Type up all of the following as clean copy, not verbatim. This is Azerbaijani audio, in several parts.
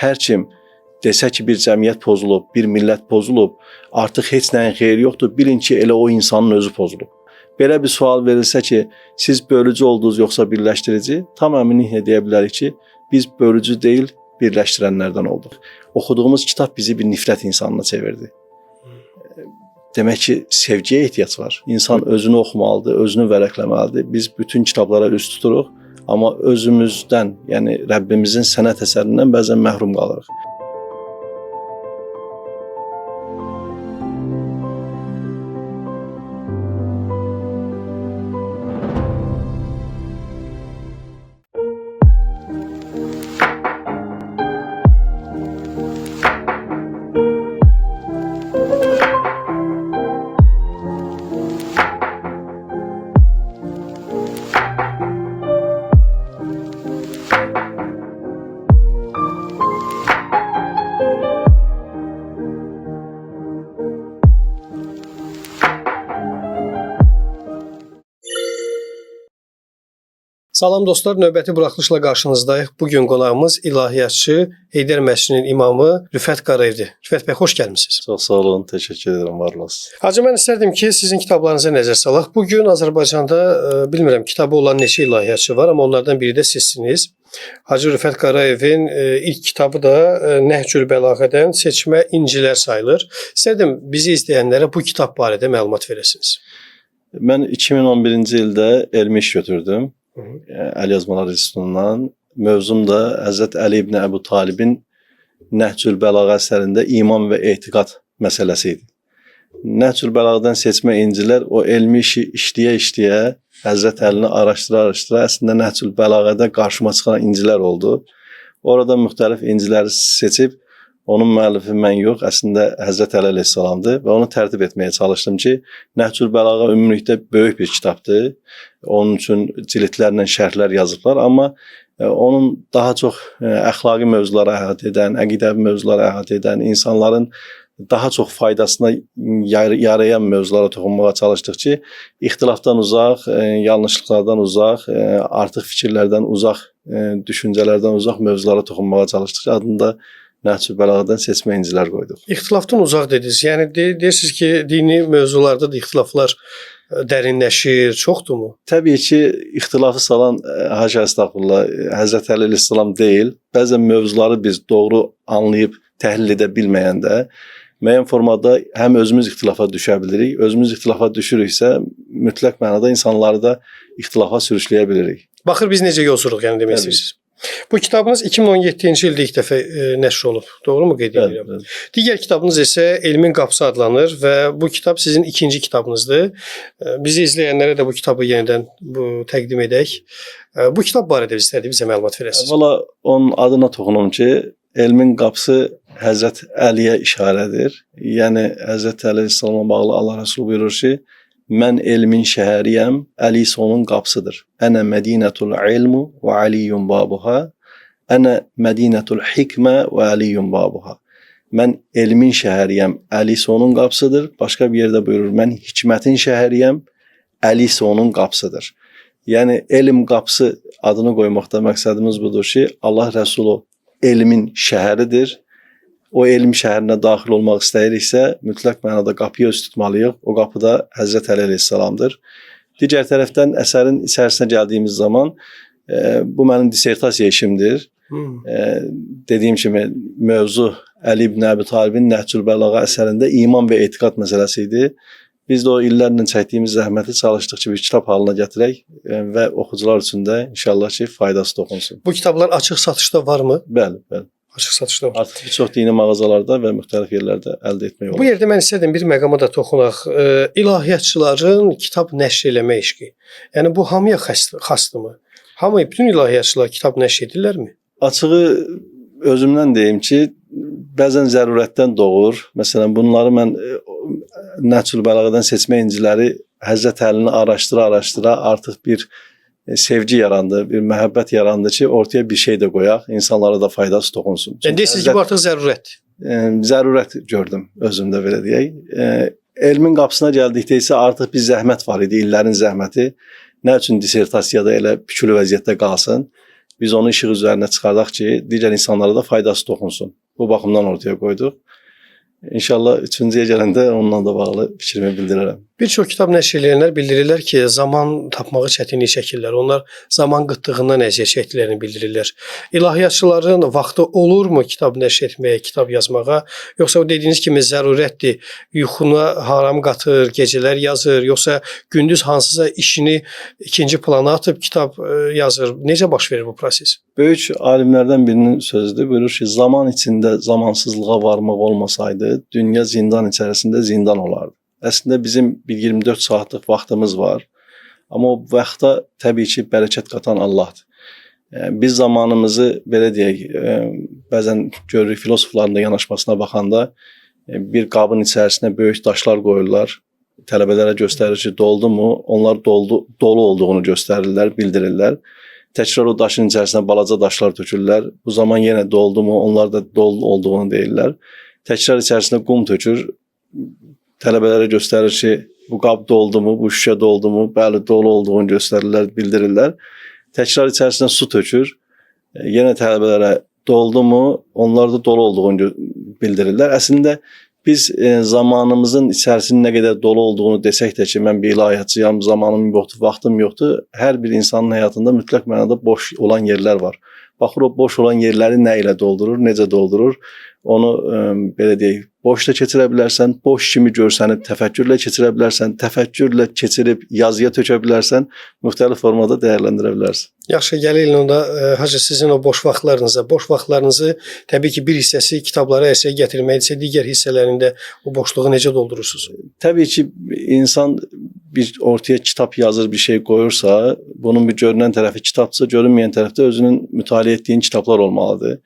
hər kim desə ki, bir cəmiyyət pozulub, bir millət pozulub, artıq heç nəyin xeyri yoxdur, bilin ki, elə o insanın özü pozulub. Belə bir sual verilsə ki, siz bölücü oldunuz yoxsa birləşdirici, tam əminliklə deyə bilərik ki, biz bölücü deyil, birləşdirənlərdən olduq. Oxuduğumuz kitab bizi bir nifrət insanına çevirdi. Demək ki, sevgiyə ehtiyac var. İnsan özünü oxumalıdır, özünü vərəqləməlidir. Biz bütün kitablara üst tuturuq, amma özümüzdən, yəni Rəbbimizin sənət əsərindən bəzən məhrum qalırıq. Salam dostlar, növbəti buraxılışla qarşınızdayıq. Bugün qonağımız ilahiyyatçı, Heydər Məscidinin imamı Rüfət Qarayevdir. Rüfət bəy, xoş gəlmisiniz. Çox sağ olun, təşəkkür edirəm, var olasınız. Hacı, mən istərdim ki, sizin kitablarınıza nəzər salaq. Bugün Azərbaycanda, bilmirəm, kitabı olan neçə ilahiyyatçı var, amma onlardan biri də sizsiniz. Hacı Rüfət Qarayevin ilk kitabı da Nəhcül Bəlağədən seçmə incilər sayılır. İstərdim bizi izləyənlərə bu kitab barədə məlumat verəsiniz. Mən 2011-ci ildə elmi iş götürdüm. Əl Yazmalar İnstitutundan. Mövzum da Həzrət Əli ibn Əbu Talibin Nəhcül Bəlağə əsərində iman və etiqad məsələsi idi. Nəhcül Bəlağədən seçmə incilər o elmi işi işləyə-işləyə Həzrət Əlini araşdıra-araşdıra əslində Nəhcül Bəlağədə qarşıma çıxan incilər oldu. Orada müxtəlif inciləri seçib onun müəllifi mən yox, əslində Həzrət Əli əleyhissalamdır və onu tərtib etməyə çalışdım ki, Nəhcül Bəlağə ümumilikdə böyük bir kitabdır. Onun üçün cildlərlə şərhlər yazıblar, amma onun daha çox əxlaqi mövzulara əhatə edən, əqidəvi mövzulara əhatə edən, insanların daha çox faydasına yarayan mövzulara toxunmağa çalışdıq ki, ixtilafdan uzaq, yanlışlıqlardan uzaq, artıq fikirlərdən uzaq, düşüncələrdən uzaq mövzulara toxunmağa çalışdıq. Adında Nəhcül Bəlağədən seçmə incilər qoyduq. İxtilafdan uzaq dediniz. Yəni deyirsiniz ki, dini mövzularda da ixtilaflar dərinləşir, çoxdurmu? Təbii ki, ixtilafı salan haşa əstəğfurullah, Həzrət Əli əleyhissalam deyil. Bəzən mövzuları biz doğru anlayıb təhlil edə bilməyəndə müəyyən formada həm özümüz ixtilafa düşə bilirik, özümüz ixtilafa düşürüksə mütləq mənada insanları da ixtilafa sürükləyə bilirik. Baxır biz necə yolsuruq, yəni demək istəyirsiniz. Bu kitabınız 2017-ci ildə ilk dəfə nəşr olub. Doğrumu qeyd edirəm? Evet. Digər kitabınız isə Elmin Qapısı adlanır və bu kitab sizin ikinci kitabınızdır. Bizi izləyənlərə də bu kitabı yenidən təqdim edək. Bu kitab barədə istərdik bizə məlumat verəsiniz. Valla onun adına toxunum ki, Elmin Qapısı Həzrət Əliyə işarədir. Yəni Həzrət Əli əleyhissalama bağlı Allah Rəsulü buyurur ki, mən elmin şəhəriyəm, Əli isə onun qapısıdır. Ənə mədinətul ilmu və aliyyun babuha, ənə mədinətul hikmə və aliyyun babuha. Mən elmin şəhəriyəm, Əli isə onun qapısıdır. Başqa bir yerdə buyurur, mən hikmətin şəhəriyəm, Əli isə onun qapısıdır. Yəni elm qapısı adını qoymaqda məqsədimiz budur ki, Allah Rəsulü elmin şəhəridir. O elm şəhərinə daxil olmaq istəyiriksə, mütləq mənada qapıya üst tutmalıyıq. O qapı da Həzrət Əli əleyhissalamdır. Digər tərəfdən əsərin içərisinə gəldiyimiz zaman bu mənim dissertasiya işimdir. Dediyim kimi mövzu Əli ibn Əbi Talibin Nəhcül Bəlağə əsərində iman və etiqad məsələsi idi. Biz də o illərlə çəkdiyimiz zəhməti çalışdıq ki, bir kitab halına gətirək və oxucular üçün də inşallah ki, faydası toxunsun. Bu kitablar açıq satışda varmı? Bəli, bəli. Açıq satışda var. Artıq bir çox dini mağazalarda və müxtəlif yerlərdə əldə etmək olur. Bu yerdə mən istədim bir məqama da toxunaq. İlahiyyatçıların kitab nəşr eləmə işi. Yəni bu hamıya xasdırmı? Hamı, bütün ilahiyyatçılar kitab nəşr edirlərmi? Açığı özümdən deyim ki, bəzən zərurətdən doğur. Məsələn, bunları mən Nəhcül Bəlağədən seçmə inciləri Həzrət Əlini araşdıra-araşdıra artıq bir sevgi yarandı, bir məhəbbət yarandı ki, ortaya bir şey də qoyaq, insanlara da faydası toxunsun. Yəni deyirsiniz ki, bu artıq zərurət. Zərurət gördüm özümdə, belə deyək. Elmin qapısına gəldikdə isə artıq bir zəhmət var idi, illərin zəhməti. Nə üçün dissertasiyada elə pükülü vəziyyətdə qalsın? Biz onu işıq üzərinə çıxardaq ki, digər insanlara da faydası toxunsun. Bu baxımdan ortaya qoyduq. İnşallah üçüncüyə gələndə onunla da bağlı fikrimi bildirərəm. Bir çox kitab nəşr edənlər bildirirlər ki, zaman tapmağı çətinlik çəkirlər. Onlar zaman qıtlığından əziyyət çəkdiklərini bildirirlər. İlahiyyatçıların vaxtı olurmu kitab nəşr etməyə, kitab yazmağa? Yoxsa o dediyiniz kimi zərurətdir, yuxuna haram qatır, gecələr yazır, yoxsa gündüz hansısa işini ikinci plana atıb kitab yazır? Necə baş verir bu proses? Böyük alimlərdən birinin sözüdür. Buyurur ki, zaman içində zamansızlığa varmaq olmasaydı, dünya zindan içərisində zindan olardı. Əslində bizim bir 24 saatlıq vaxtımız var. Amma o vaxta təbii ki, bərəkət qatan Allahdır. Biz zamanımızı belə deyək, bəzən görürük filosofların da yanaşmasına baxanda bir qabın içərisinə böyük daşlar qoyurlar. Tələbələrə göstərir ki, doldu mu? Onlar dolu olduğunu göstərirlər, bildirirlər. Təkrar o daşın içərisinə balaca daşlar tökürlər. Bu zaman yenə doldu mu? Onlar da dolu olduğunu deyirlər. Təkrar içərisinə qum tökür. Tələbələrə göstərir ki, bu qab doldu mu, bu şüşə doldu mu? Bəli, dolu olduğunu göstərirlər, bildirirlər. Təkrar içərisinə su tökür. Yenə tələbələrə doldu mu? Onlar da dolu olduğunu bildirirlər. Əslində biz zamanımızın içərisinin nə qədər dolu olduğunu desək də ki, mən bir ilahiyyatçıyam, zamanım yoxdur, vaxtım yoxdur. Hər bir insanın həyatında mütləq mənada boş olan yerlər var. Baxır o boş olan yerləri nə ilə doldurur, necə doldurur? Onu belə deyək, boşda keçirə bilərsən, boş kimi görsənib təfəkkürlə keçirə bilərsən, təfəkkürlə keçirib yazıya tökə bilərsən, müxtəlif formada dəyərləndirə bilərsən. Yaxşı, gəlin onda Hacı sizin o boş vaxtlarınızı təbii ki, bir hissəsi kitablara əsas gətirməkdirsə, digər hissələrində o boşluğu necə doldurursunuz? Təbii ki, insan bir ortaya kitab yazır, bir şey qoyursa, bunun bir görünən tərəfi kitabdırsa, görünməyən tərəfdə özünün mütaliə etdiyin kitablar olmalıdır.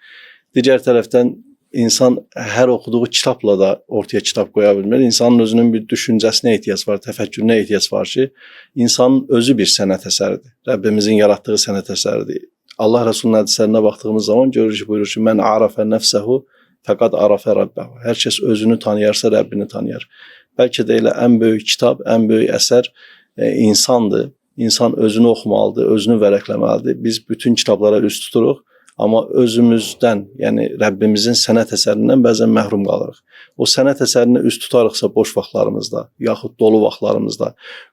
Digər tərəfdən İnsan hər oxuduğu kitabla da ortaya kitab qoya bilmir. İnsanın özünün bir düşüncəsinə ehtiyac var, təfəkkürünə ehtiyac var ki, insanın özü bir sənət əsəridir. Rəbbimizin yaratdığı sənət əsəridir. Allah Rəsulunun hədislərinə baxdığımız zaman görürük ki, buyurur ki, mən arafə nəfsəhu fəqad arafə Rabbəhu. Hər kəs özünü tanıyarsa Rəbbini tanıyar. Bəlkə də elə ən böyük kitab, ən böyük əsər insandır. İnsan özünü oxumalıdır, özünü vərəqləməlidir. Biz bütün kitablara üst tuturuq. Amma özümüzdən, yəni Rəbbimizin sənət əsərindən bəzən məhrum qalırıq. O sənət əsərinə üst tutarıqsa boş vaxtlarımızda, yaxud dolu vaxtlarımızda,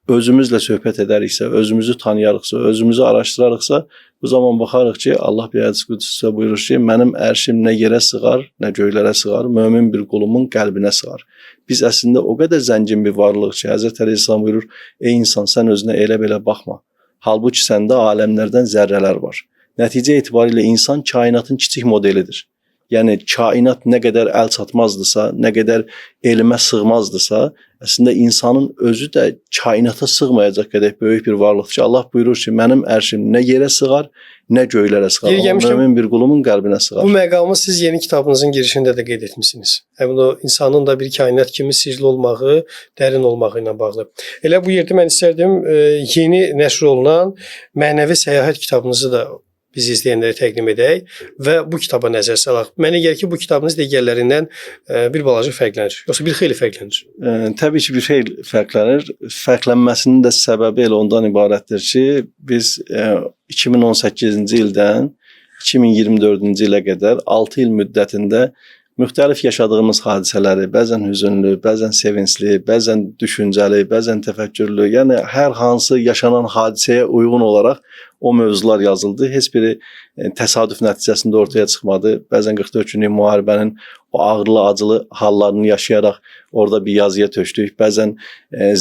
özümüzlə söhbət edəriksə, özümüzü tanıyarıqsa, özümüzü araşdırarıqsa, bu zaman baxarıq ki, Allah bir hədis qüdsüsdə buyurur ki, mənim ərşim nə yerə sığar, nə göylərə sığar, mömin bir qulumun qəlbinə sığar. Biz əslində o qədər zəngin bir varlıq ki, Həzrət Əleyhisselam buyurur, ey insan, sən özünə elə-belə baxma. Halbuki səndə aləmlərdən zərrələr var. Nəticə etibarilə insan kainatın kiçik modelidir. Yəni kainat nə qədər əl çatmazdısa, nə qədər elmə sığmazdısa, əslində insanın özü də kainata sığmayacaq qədər böyük bir varlıqdır ki, Allah buyurur ki, mənim ərşim nə yerə sığar, nə göylərə sığar. Mömin bir qulumun qəlbinə sığar. Bu məqamı siz yeni kitabınızın girişində də qeyd etmisiniz. Həmin o insanın da bir kainat kimi sirli olmağı, dərin olmağı ilə bağlı. Elə bu yerdə mən istərdim yeni nəşr olunan Mənəvi Səyahət kitabınızı da biz izləyənlərə təqdim edək və bu kitaba nəzər salaq. Mənə gəlir ki, bu kitabınız digərlərindən bir balaca fərqlənir. Yoxsa bir xeyli fərqlənir? Təbii ki, bir xeyli fərqlənir. Fərqlənməsinin də səbəbi elə ondan ibarətdir ki, biz 2018-ci ildən 2024-cü ilə qədər 6 il müddətində müxtəlif yaşadığımız hadisələri, bəzən hüzünlü, bəzən sevincli, bəzən düşüncəli, bəzən təfəkkürlü, yəni hər hansı yaşanan hadisəyə uyğun olaraq o mövzular yazıldı. Heç biri təsadüf nəticəsində ortaya çıxmadı. Bəzən 44 günlük müharibənin o ağrılı, acılı hallarını yaşayaraq orada bir yazıya tökdük. Bəzən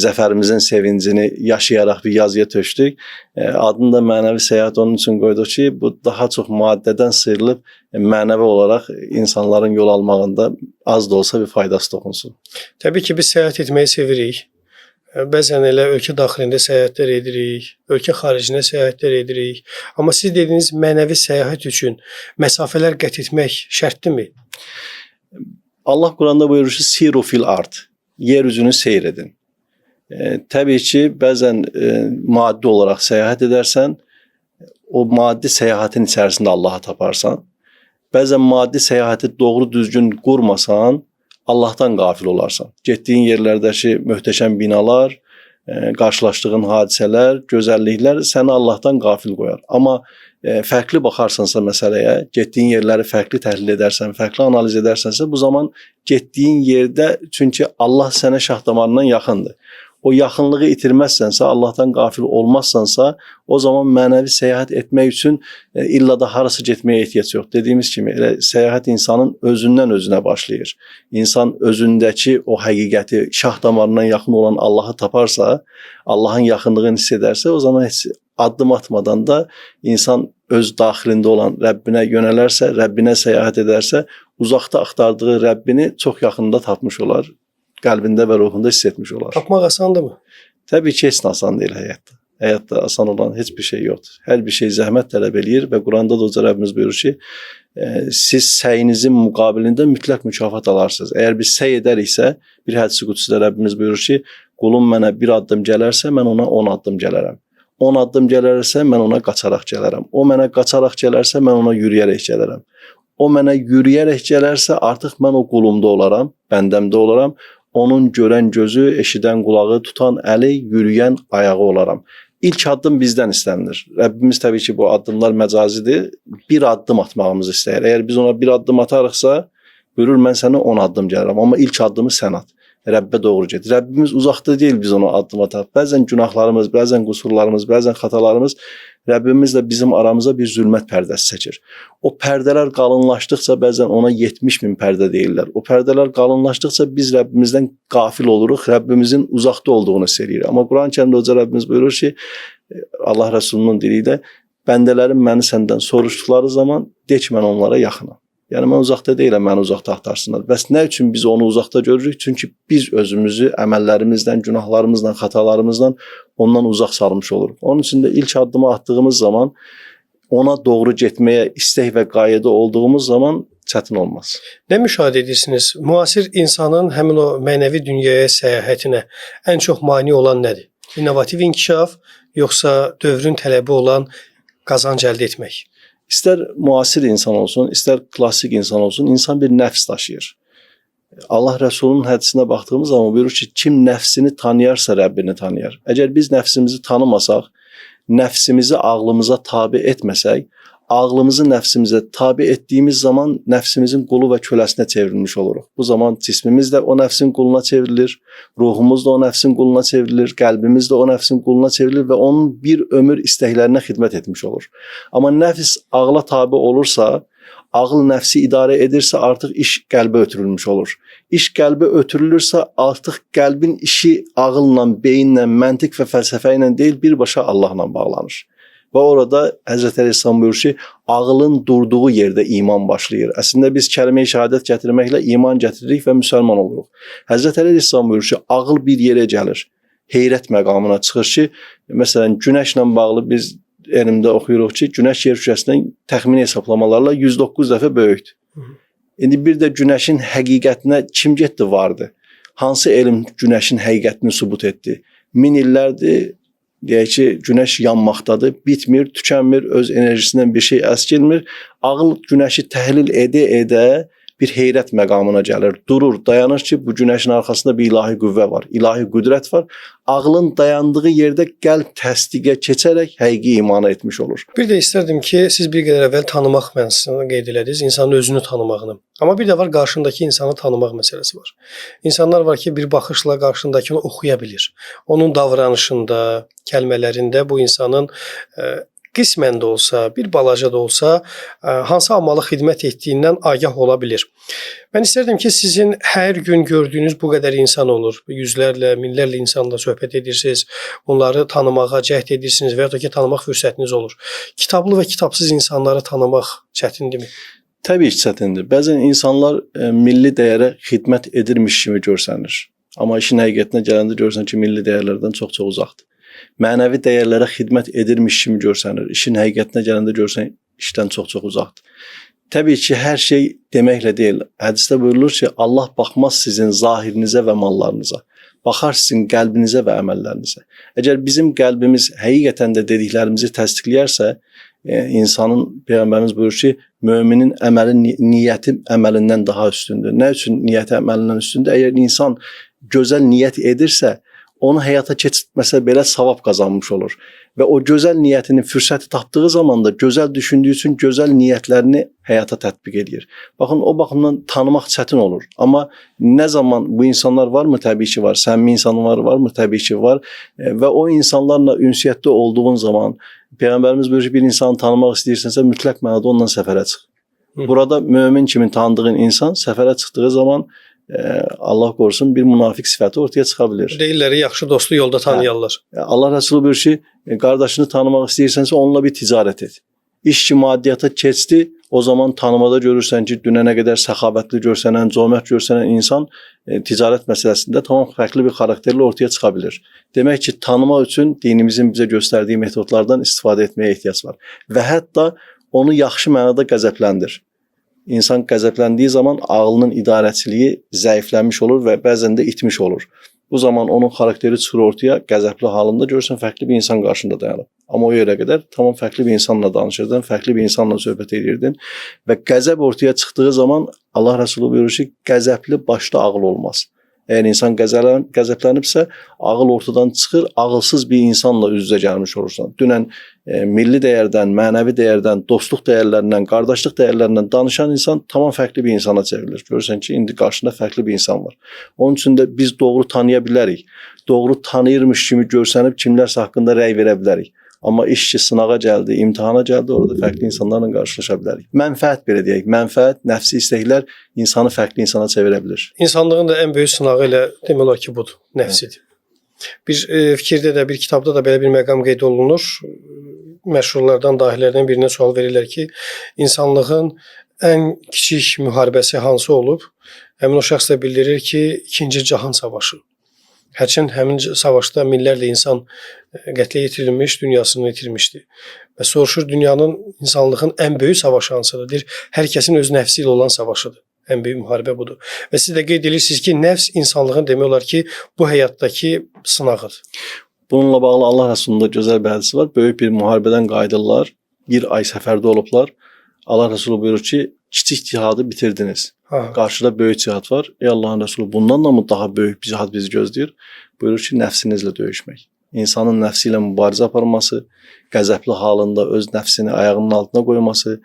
zəfərimizin sevincini yaşayaraq bir yazıya tökdük. Adını da Mənəvi Səyahət onun üçün qoyduq ki, bu daha çox maddədən sıyrılıb mənəvi olaraq insanların yol almağında az da olsa bir faydası toxunsun. Təbii ki, biz səyahət etməyi sevirik. Bəzən elə ölkə daxilində səyahətlər edirik, ölkə xaricinə səyahətlər edirik. Amma siz dediyiniz mənəvi səyahət üçün məsafələr qət etmək şərtdirmi? Allah Quranda buyurur ki, siru fil ard, yer üzünü seyr edin. Təbii ki, bəzən maddi olaraq səyahət edərsən, o maddi səyahətin içərisində Allahı taparsan. Bəzən maddi səyahəti doğru düzgün qurmasan, Allahdan qafil olarsan. Getdiyin yerlərdəki möhtəşəm binalar, qarşılaşdığın hadisələr, gözəlliklər səni Allahdan qafil qoyar. Amma fərqli baxarsansa məsələyə, getdiyin yerləri fərqli təhlil edərsən, fərqli analiz edərsənsə, bu zaman getdiyin yerdə çünki Allah sənə şah damarından yaxındır. O yaxınlığı itirməzsənsə, Allahdan qafil olmazsansa, o zaman mənəvi səyahət etmək üçün illa da harası getməyə ehtiyac yox. Dediyimiz kimi, elə səyahət insanın özündən özünə başlayır. İnsan özündəki o həqiqəti, şah damarından yaxın olan Allahı taparsa, Allahın yaxınlığını hiss edərsə, o zaman heç addım atmadan da insan öz daxilində olan Rəbbinə yönələrsə, Rəbbinə səyahət edərsə, uzaqda axtardığı Rəbbini çox yaxında tapmış olar. Qəlbində və ruhunda hiss etmiş olar. Tapmaq asandırmı? Təbii ki, heç nə asan deyil həyatda. Həyatda asan olan heç bir şey yoxdur. Hər bir şey zəhmət tələb eləyir və Quranda da Uca Rəbbimiz buyurur ki, siz səyinizin müqabilində mütləq mükafat alarsınız. Əgər biz səy edəriksə, bir hədis-i qudsidə Rəbbimiz buyurur ki, qulum mənə bir addım gələrsə, mən ona 10 addım gələrəm. 10 addım gələrsə, mən ona qaçaraq gələrəm. O mənə qaçaraq gələrsə, mən ona yürüyərək gələrəm. O mənə yürüyərək gələrsə, artıq mən o qulumda olaram, bəndəmdə olaram. Onun görən gözü, eşidən qulağı, tutan əli, yürüyən ayağı olaram. İlk addım bizdən istənilir. Rəbbimiz təbii ki, bu addımlar məcazidir. Bir addım atmağımızı istəyir. Əgər biz ona bir addım atarıqsa, buyurur, mən sənə 10 addım gələrəm. Amma ilk addımı sən at. Rəbbə doğru get. Rəbbimiz uzaqda deyil biz ona addım ataq. Bəzən günahlarımız, bəzən qüsurlarımız, bəzən xatalarımız Rəbbimizlə bizim aramıza bir zülmət pərdəsi çəkir. O pərdələr qalınlaşdıqca bəzən ona 70 min pərdə deyirlər. O pərdələr qalınlaşdıqca biz Rəbbimizdən qafil oluruq, Rəbbimizin uzaqda olduğunu hiss edirik. Amma Quran-Kərimdə Uca Rəbbimiz buyurur ki, Allah Rəsulunun dili ilə, bəndələrim məni səndən soruşduqları zaman de ki, mən onlara yaxınam. Yəni mən uzaqda deyiləm, məni uzaqda axtarsınlar. Bəs nə üçün biz onu uzaqda görürük? Çünki biz özümüzü əməllərimizdən, günahlarımızdan, xatalarımızdan ondan uzaq salmış oluruq. Onun üçün də ilk addımı atdığımız zaman ona doğru getməyə istək və qayədə olduğumuz zaman çətin olmaz. Nə müşahidə edirsiniz? Müasir insanın həmin o mənəvi dünyaya səyahətinə ən çox mane olan nədir? İnnovativ inkişaf, yoxsa dövrün tələbi olan qazanc əldə etmək? İstər müasir insan olsun, istər klassik insan olsun, insan bir nəfs daşıyır. Allah Rəsulunun hədisinə baxdığımız zaman buyurur ki, kim nəfsini tanıyarsa Rəbbini tanıyar. Əgər biz nəfsimizi tanımasaq, nəfsimizi ağlımıza tabe etməsək, ağlımızı nəfsimizə tabe etdiyimiz zaman nəfsimizin qulu və köləsinə çevrilmiş oluruq. Bu zaman cismimiz də o nəfsin quluna çevrilir, ruhumuz da o nəfsin quluna çevrilir, qəlbimiz də o nəfsin quluna çevrilir və onun bir ömür istəklərinə xidmət etmiş olur. Amma nəfs ağla tabe olursa, ağıl nəfsi idarə edirsə artıq iş qəlbə ötürülmüş olur. İş qəlbə ötürülürsə artıq qəlbin işi ağılla, beyinlə, məntiq və fəlsəfə ilə deyil, birbaşa Allahla bağlanır. Və orada Həzrət Əleyhisselam buyurur ki, ağılın durduğu yerdə iman başlayır. Əslində biz kəlmə-i şəhadət gətirməklə iman gətiririk və müsəlman oluruq. Həzrət Əleyhisselam buyurur ki, ağıl bir yerə gəlir, heyrət məqamına çıxır ki, məsələn, günəşlə bağlı biz elmdə oxuyuruq ki, günəş yer kürəsindən təxmini hesablamalarla 109 dəfə böyükdür. İndi bir də günəşin həqiqətinə kim getdi vardı? Hansı elm günəşin həqiqətini sübut etdi? 1000 illərdir, deyək ki, günəş yanmaqdadır, bitmir, tükənmir, öz enerjisindən bir şey əskilmir. Ağıl günəşi təhlil edə-edə bir heyrət məqamına gəlir, durur, dayanır ki, bu günəşin arxasında bir ilahi qüvvə var, ilahi qüdrət var. Ağlın dayandığı yerdə qəlb təsdiqə keçərək həqiqi imana etmiş olur. Bir də istərdim ki, siz bir qədər əvvəl tanımaq məsələsini qeyd elədiniz, insanın özünü tanımağını. Amma bir də var, qarşındakı insanı tanımaq məsələsi var. İnsanlar var ki, bir baxışla qarşındakını oxuya bilir. Onun davranışında, kəlmələrində bu insanın qismən də olsa, bir balaca da olsa, hansı amalı xidmət etdiyindən agah ola bilir. Mən istərdim ki, sizin hər gün gördüyünüz bu qədər insan olur. Yüzlərlə, minlərlə insanla söhbət edirsiniz, onları tanımağa cəhd edirsiniz və ya da ki, tanımaq fürsətiniz olur. Kitablı və kitabsız insanları tanımaq çətindirmi? Təbii ki, çətindir. Bəzən insanlar milli dəyərə xidmət edirmiş kimi görsənir. Amma işin həqiqətinə gələndə görsən ki, milli dəyərlərdən çox-çox uzaqdır. Mənəvi dəyərlərə xidmət edirmiş kimi görsənir. İşin həqiqətinə gələndə görsən işdən çox-çox uzaqdır. Təbii ki, hər şey deməklə deyil. Hədisdə buyurulur ki, Allah baxmaz sizin zahirinizə və mallarınıza. Baxar sizin qəlbinizə və əməllərinizə. Əgər bizim qəlbimiz həqiqətən də dediklərimizi təsdiqləyərsə, insanın, Peyğəmbərimiz buyurur ki, müminin əməli niyyəti əməlindən daha üstündür. Nə üçün niyyəti əməlindən üstündür? Əgər insan gözəl niyyət edirsə, onu həyata keçirtməsə belə savab qazanmış olur. Və o gözəl niyyətini, fürsəti tapdığı zaman da gözəl düşündüyü üçün gözəl niyyətlərini həyata tətbiq edir. Baxın, o baxımdan tanımaq çətin olur. Amma nə zaman bu insanlar varmı? Təbii ki var. Səmimi insanlar varmı? Təbii ki var. Və o insanlarla ünsiyyətdə olduğun zaman Peyğəmbərimiz buyurur ki, bir insanı tanımaq istəyirsənsə mütləq mənada ondan səfərə çıx. Burada mömin kimi tanıdığın insan səfərə çıxdığı zaman Allah qorusun bir münafiq sifəti ortaya çıxa bilər. Deyirlər, yaxşı dostu yolda tanıyarlar. Allah Rəsulü buyurur ki, qardaşını tanımaq istəyirsənsə onunla bir ticarət et. İş ki maddiyyata keçdi, o zaman tanımada görürsən ki, dünənə qədər səxavətli görsənən, cömert görsənən insan ticarət məsələsində tamam fərqli bir xarakterlə ortaya çıxa bilər. Demək ki, tanımaq üçün dinimizin bizə göstərdiyi metodlardan istifadə etməyə ehtiyac var. Və hətta onu yaxşı mənada qəzəbləndir. İnsan qəzəbləndiyi zaman ağlının idarəçiliyi zəiflənmiş olur və bəzən də itmiş olur. Bu zaman onun xarakteri çıxır ortaya, qəzəbli halında görürsən fərqli bir insan qarşında dayanıb. Amma o yerə qədər tamam fərqli bir insanla danışırdın, fərqli bir insanla söhbət edirdin və qəzəb ortaya çıxdığı zaman Allah Rəsulü buyurur ki, qəzəbli başda ağıl olmaz. Əgər insan qəzəblənibsə, ağıl ortadan çıxır, ağılsız bir insanla üz-üzə gəlmiş olursan. Dünən milli dəyərdən, mənəvi dəyərdən, dostluq dəyərlərindən, qardaşlıq dəyərlərindən danışan insan tamam fərqli bir insana çevrilir. Görürsən ki, indi qarşında fərqli bir insan var. Onun üçün də biz doğru tanıya bilərik. Doğru tanıyırmış kimi görsənib kimlərsə haqqında rəy verə bilərik. Amma iş ki sınağa gəldi, imtahana gəldi, orada fərqli insanlarla qarşılaşa bilərik. Mənfəət belə deyək, mənfəət, nəfsi istəklər insanı fərqli insana çevirə bilər. İnsanlığın da ən böyük sınağı elə demək olar ki, budur, nəfsidir. Bir fikirdə də, bir kitabda da belə bir məqam qeyd olunur. Məşhurlardan, dahilərdən birinə sual verirlər ki, insanlığın ən kiçik müharibəsi hansı olub? Həmin o şəxs də bildirir ki, 2-ci Cahan Savaşı. Hərçənd həmin savaşda minlərlə insan qətlə yetirilmiş, dünyasını itirmişdi. Və soruşur, dünyanın, insanlığın ən böyük savaşı hansıdır? Hər kəsin öz nəfsi ilə olan savaşıdır. Ən böyük müharibə budur. Və siz də qeyd edirsiniz ki, nəfs insanlığın demək olar ki, bu həyatdakı sınağıdır. Bununla bağlı Allah Rəsulunda gözəl bir hədisi var. Böyük bir müharibədən qayıdırlar. Bir ay səfərdə olublar. Allah Rəsulü buyurur ki, kiçik cihadı bitirdiniz. Qarşıda böyük cihad var. Ey Allahın Rəsulü, bundan da mı daha böyük bir cihad bizi gözləyir? Buyurur ki, nəfsinizlə döyüşmək. İnsanın nəfsi ilə mübarizə aparması, qəzəbli halında öz nəfsini ayağının altına qoyması,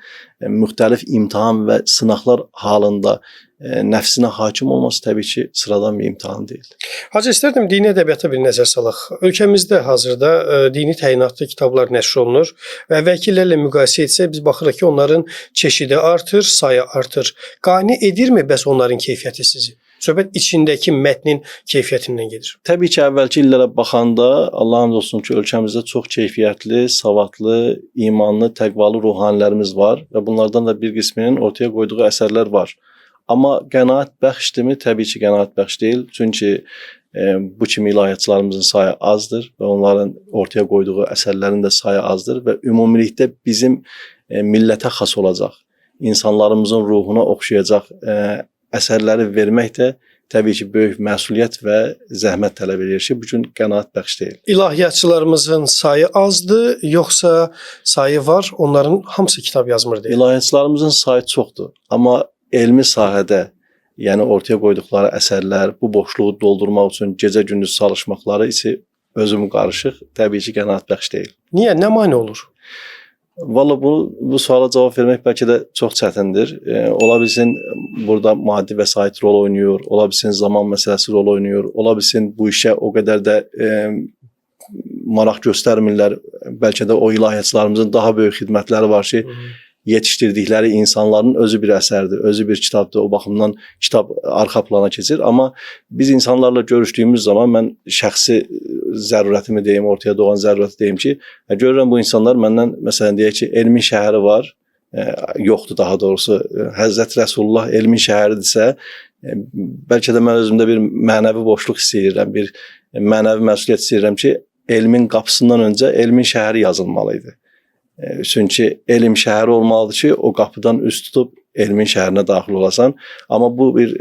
müxtəlif imtahan və sınaqlar halında nəfsinə hakim olması təbii ki, sıradan bir imtahan deyil. Hacı, istərdim dini ədəbiyyata bir nəzər salaq. Ölkəmizdə hazırda dini təyinatlı kitablar nəşr olunur və əvvəlki illərlə müqayisə etsək, biz baxırıq ki, onların çeşidi artır, sayı artır. Qane edirmi bəs onların keyfiyyəti sizi? Söhbət içindəki mətnin keyfiyyətindən gedir. Təbii ki, əvvəlki illərə baxanda Allahın olsun ki, ölkəmizdə çox keyfiyyətli, savadlı, imanlı, təqvalı ruhanilərimiz var və bunlardan da bir qisminin ortaya qoyduğu əsərlər var. Amma qənaət bəxşdirmi? Təbii ki, qənaət bəxş deyil. Çünki bu kimi ilahiyyatçılarımızın sayı azdır və onların ortaya qoyduğu əsərlərin də sayı azdır və ümumilikdə bizim millətə xas olacaq, insanlarımızın ruhuna oxşayacaq əsərləri vermək də təbii ki, böyük məsuliyyət və zəhmət tələb edir ki, bu gün qənaət bəxş deyil. İlahiyyatçılarımızın sayı azdır, yoxsa sayı var, onların hamısı kitab yazmır deyil? İlahiyyatçılarımızın sayı çoxdur, amma elmi sahədə, yəni ortaya qoyduqları əsərlər, bu boşluğu doldurmaq üçün gecə-gündüz çalışmaqları isə özüm qarışıq, təbii ki, qənaət bəxş deyil. Niyə? Nə mane olur? Valla bu suala cavab vermək bəlkə də çox çətindir. Ola bilsin burada maddi vəsait rol oynayır, ola bilsin zaman məsələsi rol oynayır, ola bilsin bu işə o qədər də maraq göstərmirlər. Bəlkə də o ilahiyyatçılarımızın daha böyük xidmətləri var ki, yetişdirdikləri insanların özü bir əsərdir, özü bir kitabdır. O baxımdan kitab arxa plana keçir. Amma biz insanlarla görüşdüyümüz zaman mən şəxsi zərurətimi deyim, ortaya doğan zərurəti deyim ki, görürəm bu insanlar məndən, məsələn, deyək ki, elmin şəhəri var, yoxdur daha doğrusu, Həzrət Rəsulullah elmin şəhəridirsə, bəlkə də mən özümdə bir mənəvi boşluq hiss edirəm, bir mənəvi məsuliyyət hiss edirəm ki, elmin qapısından öncə elmin şəhəri yazılmalıydı. Çünki elm şəhəri olmalıdır ki, o qapıdan üst tutub elmin şəhərinə daxil olasan. Amma bu bir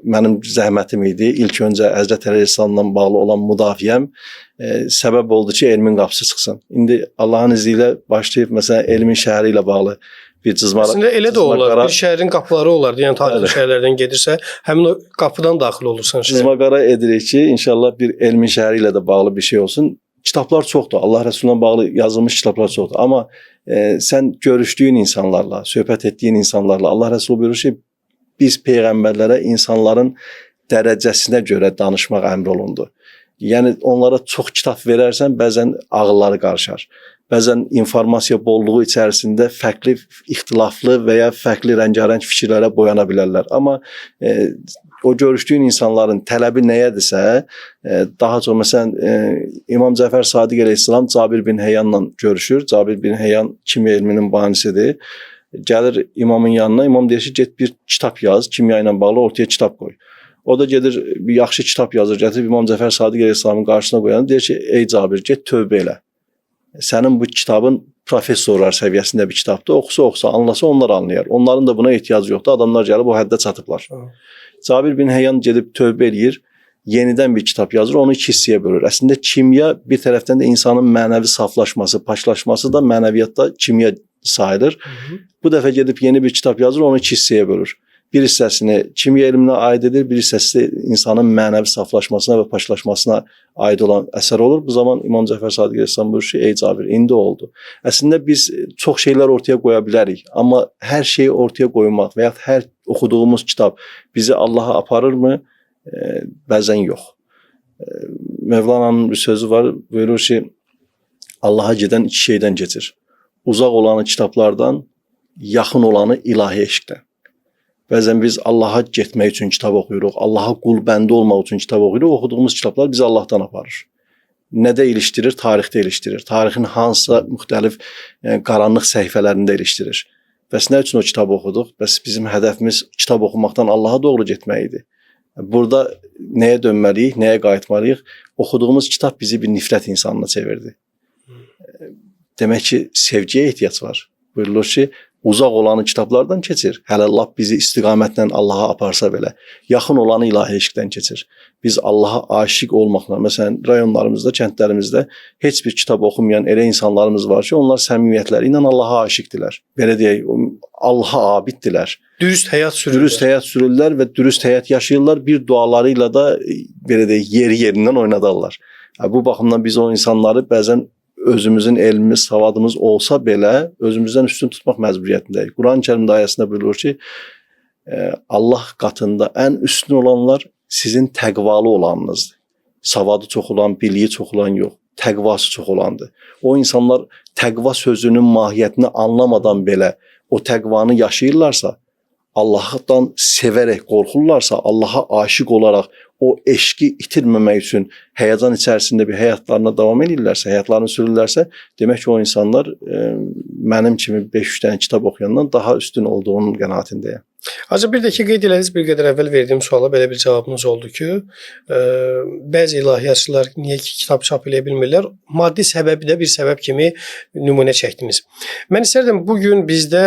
mənim zəhmətim idi. İlk öncə Həzrət Əleyhisselamla bağlı olan müdafiyəm səbəb oldu ki, elmin qapısı çıxsın. İndi Allahın izni ilə başlayıb məsələn elmin şəhəri ilə bağlı bir cızmara. Əslində elə də olar. Bir şəhərin qapıları olardı. Yəni tarixi Bəli. şəhərlərdən gedirsə, həmin o qapıdan daxil olursan şəhərə. Cızmaqara edirik ki, inşallah bir elmin şəhəri ilə də bağlı bir şey olsun. Kitablar çoxdur. Allah Rəsulundan bağlı yazılmış kitablar çoxdur. Amma sən görüşdüyün insanlarla, söhbət etdiyin insanlarla Allah Rəsulu buyurur ki, biz peyğəmbərlərə insanların dərəcəsinə görə danışmaq əmr olundu. Yəni onlara çox kitab verərsən, bəzən ağılları qarışar. Bəzən informasiya bolluğu içərisində fərqli, ixtilaflı və ya fərqli rəngarəng fikirlərə boyana bilərlər. Amma o görüşdüyün insanların tələbi nəyədirsə, daha çox məsələn İmam Cəfər Sadiq əleyhissalam Cabir bin Heyyanla görüşür. Cabir bin Heyyan kimya elminin banisidir. Gəlir imamın yanına, imam deyir ki, get bir kitab yaz, kimya ilə bağlı ortaya kitab qoy. O da gedir bir yaxşı kitab yazır, gətirib İmam Cəfər Sadiq əleyhissalamın qarşısına qoyanır, deyir ki, ey Cabir, get tövbə elə. Sənin bu kitabın professorlar səviyyəsində bir kitabdır. Oxusa, anlasa onlar anlayar. Onların da buna ehtiyacı yoxdur. Adamlar gəlib o həddə çatıblar. Cabir bin Heyyan gedib tövbə eləyir, yenidən bir kitab yazır, onu iki hissəyə bölür. Əslində kimya bir tərəfdən də insanın mənəvi saflaşması, paşlaşması da mənəviyyatda kimya sayılır. Bu dəfə gedib yeni bir kitab yazır, onu iki hissəyə bölür. Bir hissəsini kimya elminə aid edir, bir hissəsi insanın mənəvi saflaşmasına və paşlaşmasına aid olan əsər olur. Bu zaman İmam Cəfər Sadiq əleyhissalam buyurur ki, ey Cabir, indi oldu. Əslində biz çox şeylər ortaya qoya bilərik, amma hər şeyi ortaya qoymaq və ya hər oxuduğumuz kitab bizi Allaha aparırmı? Bəzən yox. Mevlana'nın bir sözü var, buyurur ki, Allaha gedən iki şeydən keçir. Uzaq olanı kitablardan, yaxın olanı ilahi eşqdən. Bəzən biz Allaha getmək üçün kitab oxuyuruq, Allaha qul bəndə olmaq üçün kitab oxuyuruq. Oxuduğumuz kitablar bizi Allahdan aparır. Nədə ilişdirir? Tarixdə ilişdirir. Tarixin hansısa müxtəlif qaranlıq səhifələrində ilişdirir. Bəs nə üçün o kitabı oxuduq? Bəs bizim hədəfimiz kitab oxumaqdan Allaha doğru getmək idi. Burada nəyə dönməliyik, nəyə qayıtmalıyıq? Oxuduğumuz kitab bizi bir nifrət insanına çevirdi. Demək ki, sevgiyə ehtiyac var. Buyurulur ki, uzaq olanı kitablardan keçir. Hələ lap bizi istiqamətlə Allaha aparsa belə. Yaxın olanı ilahi eşqdən keçir. Biz Allaha aşiq olmaqla, məsələn, rayonlarımızda, kəndlərimizdə heç bir kitab oxumayan elə insanlarımız var ki, onlar səmimiyyətləri ilə Allaha aşiqdilər. Belə deyək, Allaha abiddirlər. Dürüst həyat sürürlər. Dürüst həyat sürürlər və dürüst həyat yaşayırlar. Bir dualarıyla da belə deyək, yeri-yerindən oynadarlar. Bu baxımdan biz o insanları bəzən özümüzün elmimiz, savadımız olsa belə özümüzdən üstün tutmaq məcburiyyətindəyik. Quran-ı Kərimdə ayəsində buyurulur ki, Allah qatında ən üstün olanlar sizin təqvalı olanınızdır. Savadı çox olan, biliyi çox olan yox, təqvası çox olandır. O insanlar təqva sözünün mahiyyətini anlamadan belə o təqvanı yaşayırlarsa, Allahdan sevərək qorxurlarsa, Allaha aşiq olaraq o eşqi itirməmək üçün həyəcan içərisində bir həyatlarına davam edirlərsə, həyatlarını sürürlərsə, demək ki, o insanlar mənim kimi 5-3 dənə kitab oxuyandan daha üstün olduğunun qənaətindəyəm. Acaba bir də ki, qeyd elədiniz, bir qədər əvvəl verdiyim suala belə bir cavabınız oldu ki, bəzi ilahiyyatçılar niyə ki kitab çap edə bilmirlər? Maddi səbəbi də bir səbəb kimi nümunə çəkdiniz. Mən istərdim bugün bizdə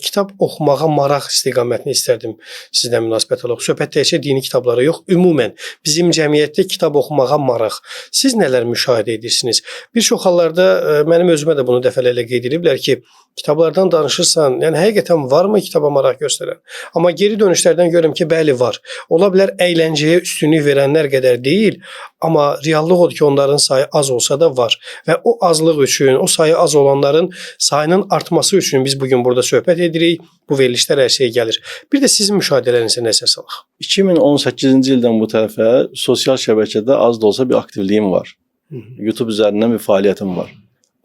kitab oxumağa maraq istiqamətini istərdim sizdən münasibət olaraq. Söhbət təkcə dini kitablara yox, ümumən bizim cəmiyyətdə kitab oxumağa maraq. Siz nələr müşahidə edirsiniz? Bir çox hallarda mənim özümə də bunu dəfələrlə qeyd ediblər ki, kitablardan danışırsan, yəni həqiqətən varmı kitaba maraq göstərən? Amma geri dönüşlərdən görürəm ki, bəli var. Ola bilər əyləncəyə üstünlük verənlər qədər deyil, amma reallıq odur ki, onların sayı az olsa da var. Və o azlıq üçün, o sayı az olanların sayının artması üçün biz bugün burada söhbət edirik. Bu verilişlər hər şeyə gəlir. Bir də sizin müşahidələrinizə nəzər salaq. 2018-ci ildən bu tərəfə sosial şəbəkədə az da olsa bir aktivliyim var. YouTube üzərindən bir fəaliyyətim var.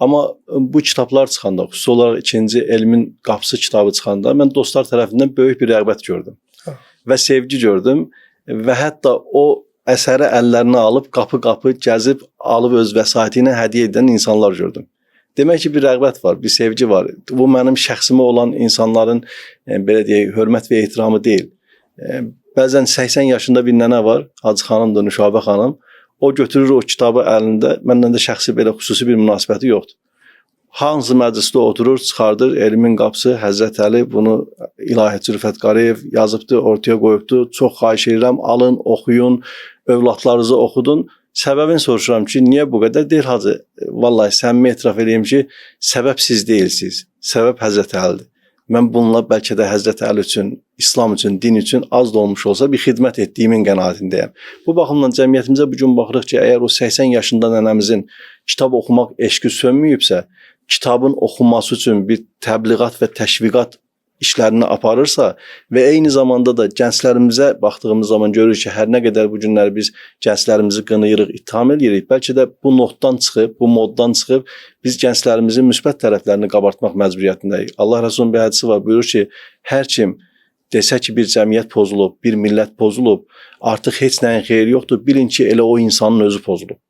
Amma bu kitablar çıxanda, xüsusi olaraq ikinci elmin qapısı kitabı çıxanda mən dostlar tərəfindən böyük bir rəğbət gördüm. Və sevgi gördüm və hətta o əsəri əllərinə alıb qapı-qapı gəzib alıb öz vəsaiti ilə hədiyyə edən insanlar gördüm. Demək ki, bir rəğbət var, bir sevgi var. Bu mənim şəxsimə olan insanların belə deyək, hörmət və ehtiramı deyil. Bəzən 80 yaşında bir nənə var, Hacı xanımdır, Nüşabə xanım. O götürür o kitabı əlində, məndən də şəxsi belə xüsusi bir münasibəti yoxdur. Hansı məclisdə oturur, çıxardır, elmin qapısı, Həzrət Əli bunu İlahiyyatçı Rüfət Qarayev yazıbdı, ortaya qoyubdu. Çox xahiş edirəm, alın, oxuyun, övladlarınızı oxudun. Səbəbini soruşuram ki, niyə bu qədər? Deyir, Hacı, vallahi səmimi etiraf edeyim ki, səbəb siz deyilsiniz, səbəb Həzrət Əlidir. Mən bununla bəlkə də Həzrət Əli üçün, İslam üçün, din üçün az da olmuş olsa bir xidmət etdiyimin qənaətindəyəm. Bu baxımdan cəmiyyətimizə bu gün baxırıq ki, əgər o 80 yaşında nənəmizin kitab oxumaq eşqi sönməyibsə, kitabın oxunması üçün bir təbliğat və təşviqat işlərini aparırsa və eyni zamanda da gənclərimizə baxdığımız zaman görürük ki, hər nə qədər bu günlər biz gənclərimizi qınayırıq, ittiham edirik, bəlkə də bu notdan çıxıb, bu moddan çıxıb biz gənclərimizin müsbət tərəflərini qabartmaq məcburiyyətindəyik. Allah Rəsulunun bir hədisi var, buyurur ki, hər kim desə ki, bir cəmiyyət pozulub, bir millət pozulub, artıq heç nəyin xeyri yoxdur, bilin ki, elə o insanın özü pozulub.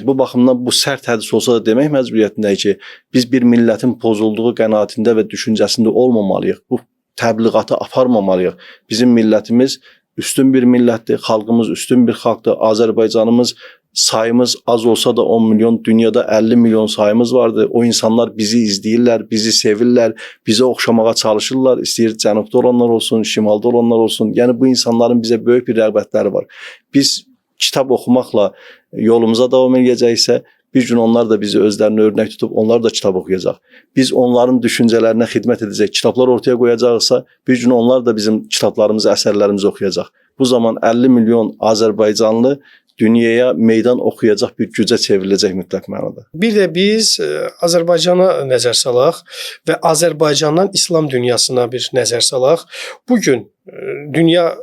Bu baxımdan bu sərt hədis olsa da demək məcburiyyətindəyik ki, biz bir millətin pozulduğu qənaətində və düşüncəsində olmamalıyıq. Bu təbliğatı aparmamalıyıq. Bizim millətimiz üstün bir millətdir, xalqımız üstün bir xalqdır. Azərbaycanımız sayımız az olsa da 10 milyon, dünyada 50 milyon sayımız vardır. O insanlar bizi izləyirlər, bizi sevirlər, bizə oxşamağa çalışırlar. İstəyir cənubda olanlar olsun, şimalda olanlar olsun. Yəni bu insanların bizə böyük bir rəğbətləri var. Biz kitab oxumaqla yolumuza davam edəcəksə, bir gün onlar da bizi özlərinə örnək tutub, onlar da kitab oxuyacaq. Biz onların düşüncələrinə xidmət edəcək, kitablar ortaya qoyacaqsa, bir gün onlar da bizim kitablarımızı, əsərlərimizi oxuyacaq. Bu zaman 50 milyon Azərbaycanlı dünyaya meydan oxuyacaq bir gücə çevriləcək mütləq mənada. Bir də biz Azərbaycana nəzər salaq və Azərbaycandan İslam dünyasına bir nəzər salaq. Bugün dünya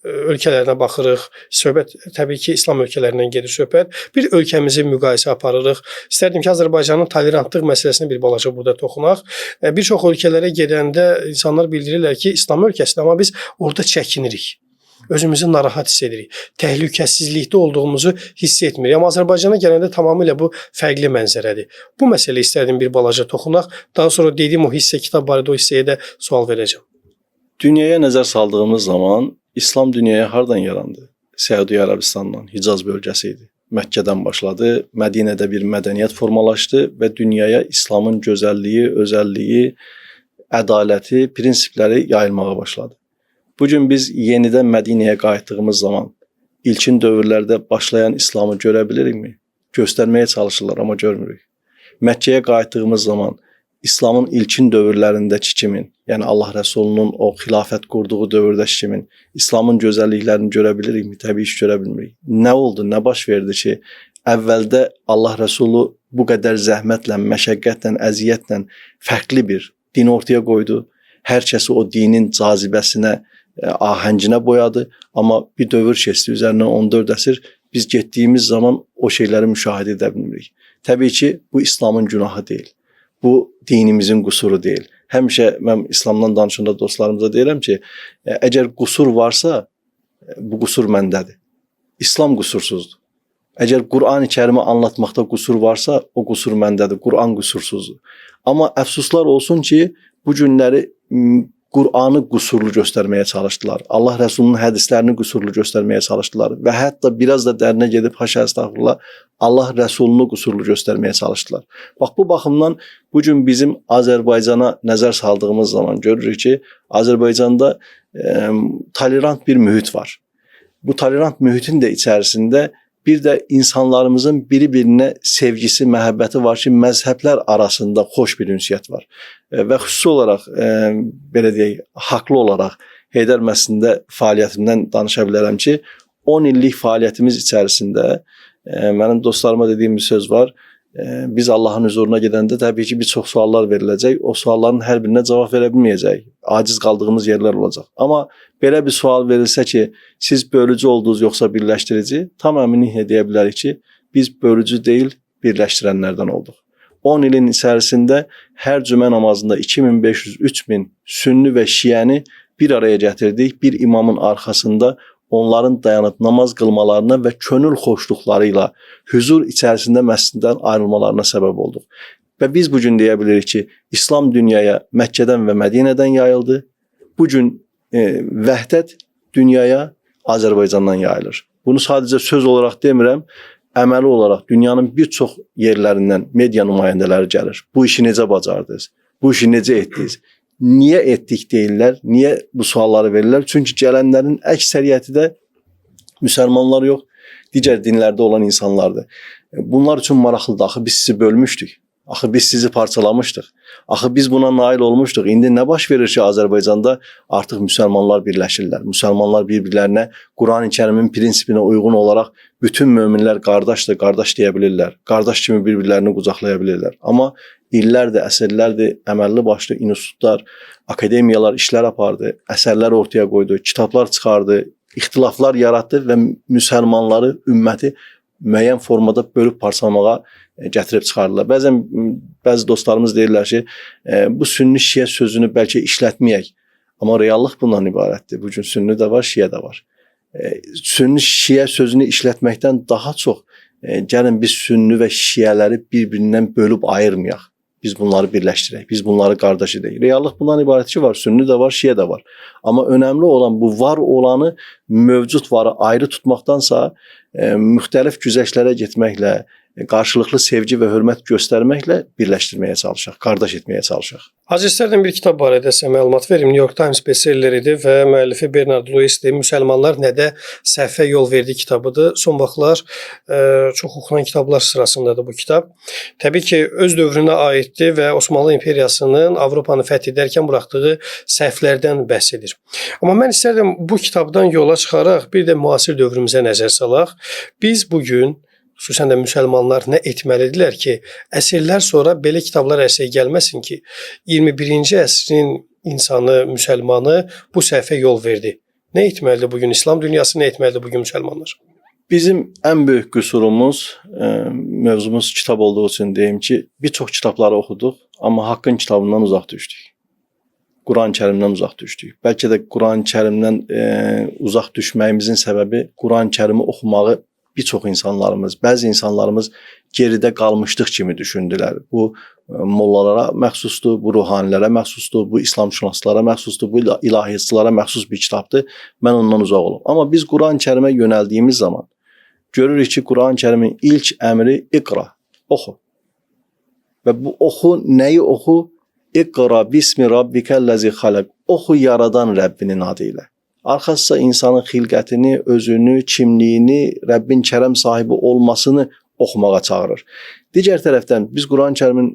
ölkələrinə baxırıq. Söhbət təbii ki, İslam ölkələrindən gedir söhbət. Bir ölkəmizi müqayisə aparırıq. İstərdim ki, Azərbaycanın tolerantlıq məsələsinə bir balaca burada toxunaq. Bir çox ölkələrə gedəndə insanlar bildirirlər ki, İslam ölkəsidir, amma biz orada çəkinirik. Özümüzü narahat hiss edirik. Təhlükəsizlikdə olduğumuzu hiss etmirik. Amma Azərbaycana gələndə tamamilə bu fərqli mənzərədir. Bu məsələ istərdim bir balaca toxunaq. Daha sonra dediyim o hissə, kitab barədə o hissəyə də sual verəcəm. Dünyaya nəzər saldığımız zaman İslam dünyaya hardan yarandı? Səudiyyə Ərəbistandan, Hicaz bölgəsi idi. Məkkədən başladı, Mədinədə bir mədəniyyət formalaşdı və dünyaya İslamın gözəlliyi, özəlliyi, ədaləti, prinsipləri yayılmağa başladı. Bugün biz yenidən Mədinəyə qayıtdığımız zaman ilkin dövrlərdə başlayan İslamı görə bilirikmi? Göstərməyə çalışırlar, amma görmürük. Məkkəyə qayıtdığımız zaman İslamın ilkin dövrlərindəki kimin, yəni Allah Rəsulunun o xilafət qurduğu dövrdəki kimin İslamın gözəlliklərini görə bilirikmi? Təbii ki, görə bilmirik. Nə oldu, nə baş verdi ki, əvvəldə Allah Rəsulu bu qədər zəhmətlə, məşəqqətlə, əziyyətlə fərqli bir din ortaya qoydu. Hər kəsi o dinin cazibəsinə, ahənginə boyadı. Amma bir dövr keçdi, üzərindən 14 əsr biz getdiyimiz zaman o şeyləri müşahidə edə bilmirik. Təbii ki, bu İslamın günahı deyil. Bu dinimizin qüsuru deyil. Həmişə mən İslamdan danışanda dostlarımıza deyirəm ki, əgər qüsur varsa, bu qüsur məndədir. İslam qüsursuzdur. Əgər Qur'an-ı Kərimi anlatmaqda qüsur varsa, o qüsur məndədir. Qur'an qüsursuzdur. Amma əfsuslar olsun ki, bu günləri Qur'anı qüsurlu göstərməyə çalışdılar. Allah Rəsulunun hədislərini qüsurlu göstərməyə çalışdılar və hətta biraz da dərinə gedib haşa əstəğfurullah Allah Rəsulunu qüsurlu göstərməyə çalışdılar. Bax bu baxımdan bu gün bizim Azərbaycana nəzər saldığımız zaman görürük ki, Azərbaycanda tolerant bir mühit var. Bu tolerant mühitin də içərisində bir də insanlarımızın biri-birinə sevgisi, məhəbbəti var ki, məzhəblər arasında xoş bir ünsiyyət var. Və xüsusi olaraq, belə deyək, haqlı olaraq Heydər məscidində fəaliyyətimdən danışa bilərəm ki, 10 illik fəaliyyətimiz içərisində mənim dostlarıma dediyim bir söz var. Biz Allahın huzuruna gedəndə təbii ki, bir çox suallar veriləcək. O sualların hər birinə cavab verə bilməyəcək. Aciz qaldığımız yerlər olacaq. Amma belə bir sual verilsə ki, siz bölücü oldunuz yoxsa birləşdirici, tam əminliklə deyə bilərik ki, biz bölücü deyil, birləşdirənlərdən olduq. 10 ilin içərisində hər cümə namazında 2500-3000 sünni və şiəni bir araya gətirdik. Bir imamın arxasında onların dayanıb namaz qılmalarına və könül xoşluqları ilə huzur içərisində məsciddən ayrılmalarına səbəb olduq. Və biz bugün deyə bilirik ki, İslam dünyaya Məkkədən və Mədinədən yayıldı. Bugün vəhdət dünyaya Azərbaycandan yayılır. Bunu sadəcə söz olaraq demirəm, əməli olaraq dünyanın bir çox yerlərindən media nümayəndələri gəlir. Bu işi necə bacardınız? Bu işi necə etdiniz? Niyə etdik deyirlər? Niyə bu sualları verirlər? Çünki gələnlərin əksəriyyəti də müsəlmanlar yox, digər dinlərdə olan insanlardır. Bunlar üçün maraqlıdır. Axı biz sizi bölmüşdük. Axı biz sizi parçalamışdıq. Axı biz buna nail olmuşduq. İndi nə baş verir ki, Azərbaycanda artıq müsəlmanlar birləşirlər. Müsəlmanlar bir-birlərinə Qurani-Kərimin prinsipinə uyğun olaraq bütün möminlər qardaşdır, qardaş deyə bilirlər. Qardaş kimi bir-birlərini qucaqlaya bilirlər. Amma illərdir, əsrlərdir əməlli başlı institutlar, akademiyalar işlər apardı, əsərlər ortaya qoydu, kitablar çıxardı, ixtilaflar yaratdı və müsəlmanları, ümməti müəyyən formada bölüb parçalamağa gətirib çıxardılar. Bəzi dostlarımız deyirlər ki, bu sünni şiə sözünü bəlkə işlətməyək. Amma reallıq bundan ibarətdir. Bugün sünni də var, şiə də var. Sünni şiə sözünü işlətməkdən daha çox gəlin biz sünni və şiələri bir-birindən bölüb ayırmayaq. Biz bunları birləşdirək, biz bunları qardaş edək. Reallıq bundan ibarət ki, var, sünni də var, şiə də var. Amma önəmli olan bu var olanı, mövcud varı ayrı tutmaqdansa müxtəlif güzəştlərə getməklə, qarşılıqlı sevgi və hörmət göstərməklə birləşdirməyə çalışaq, qardaş etməyə çalışaq. Hacı, istərdim bir kitab barədə sizə məlumat verim. New York Times bestselləridir və müəllifi Bernard Lewis'dir. Müsəlmanlar nədə səhvə yol verdi kitabıdır. Son vaxtlar çox oxunan kitablar sırasındadır bu kitab. Təbii ki, öz dövrünə aiddir və Osmanlı İmperiyasının Avropanı fəth edərkən buraxdığı səhvlərdən bəhs edir. Amma mən istərdim bu kitabdan yola çıxaraq bir də müasir dövrümüzə nəzər salaq. Biz bugün xüsusən də müsəlmanlar nə etməlidirlər ki, əsrlər sonra belə kitablar ərsəyə gəlməsin ki, 21-ci əsrin insanı, müsəlmanı bu səhvə yol verdi. Nə etməlidir bugün İslam dünyası, nə etməlidir bugün müsəlmanlar? Bizim ən böyük qüsurumuz, mövzumuz kitab olduğu üçün deyim ki, bir çox kitabları oxuduq, amma haqqın kitabından uzaq düşdük. Quran-Kərimdən uzaq düşdük. Bəlkə də Quran-Kərimdən uzaq düşməyimizin səbəbi Quran-Kərimi oxumağı bir çox insanlarımız, bəzi insanlarımız geridə qalmışdıq kimi düşündülər. Bu mollalara məxsusdur, bu ruhanilərə məxsusdur, bu İslamşünaslara məxsusdur, bu ilahiyyatçılara məxsus bir kitabdır. Mən ondan uzaq olum. Amma biz Quran-Kərimə yönəldiyimiz zaman görürük ki, Quran-Kərimin ilk əmri iqra, oxu. Və bu oxu nəyi oxu? İqra bismi rabbikəl-ləzi xaləq. Oxu yaradan Rəbbinin adı ilə. Arxasıca insanın xilqətini, özünü, kimliyini, Rəbbin kərəm sahibi olmasını oxumağa çağırır. Digər tərəfdən biz Quran-Kərimin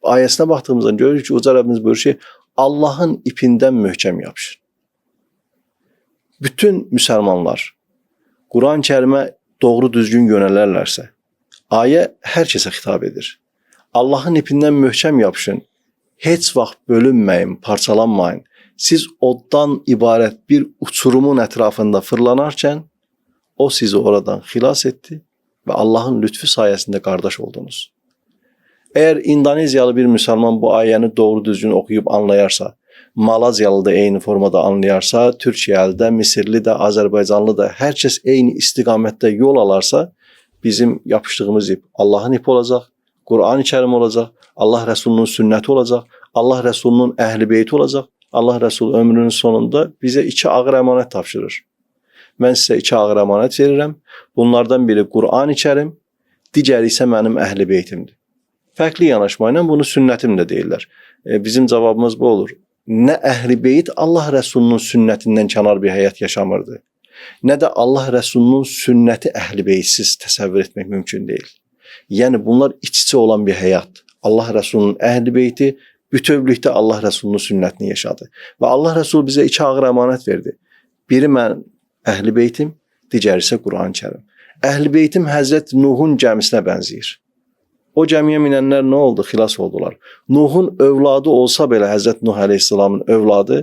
ayəsinə baxdığımızda görürük ki, Uca Rəbbimiz buyurur ki, Allahın ipindən möhkəm yapışın. Bütün müsəlmanlar Quran-Kərimə doğru düzgün yönələrlərsə, ayə hər kəsə xitab edir. Allahın ipindən möhkəm yapışın, heç vaxt bölünməyin, parçalanmayın. Siz oddan ibarət bir uçurumun ətrafında fırlanarkən, o sizi oradan xilas etdi və Allahın lütfü sayəsində qardaş oldunuz. Əgər İndoneziyalı bir müsəlman bu ayəni doğru düzgün oxuyub anlayarsa, Malaziyalı da eyni formada anlayarsa, Türkiyəli də, Misirli də, Azərbaycanlı da, hər kəs eyni istiqamətdə yol alarsa, bizim yapışdığımız ip Allahın ipi olacaq, Quran-Kərim olacaq, Allah Rəsulunun sünnəti olacaq, Allah Rəsulunun əhl-i beyti olacaq. Allah Rəsulü ömrünün sonunda bizə 2 ağır əmanət tapşırır. Mən sizə 2 ağır əmanət verirəm. Bunlardan biri Quran-Kərim, digəri isə mənim əhl-i beytimdir. Fərqli yanaşma ilə bunu sünnətim də deyirlər. Bizim cavabımız bu olur. Nə əhl-i beyt Allah Rəsulunun sünnətindən kənar bir həyat yaşamırdı, nə də Allah Rəsulunun sünnəti əhl-i beytsiz təsəvvür etmək mümkün deyil. Yəni bunlar iç-içə olan bir həyat. Allah Rəsulunun əhl-i beyti bütövlükdə Allah Rəsulunun sünnətini yaşadı. Və Allah Rəsul bizə 2 ağır əmanət verdi. Biri mən əhl-i beytim, digəri isə Quran-Kərim. Əhl-i beytim Həzrət Nuhun gəmisinə bənzəyir. O gəmiyə minənlər nə oldu? Xilas oldular. Nuhun övladı olsa belə Həzrət Nuh əleyhissalamın övladı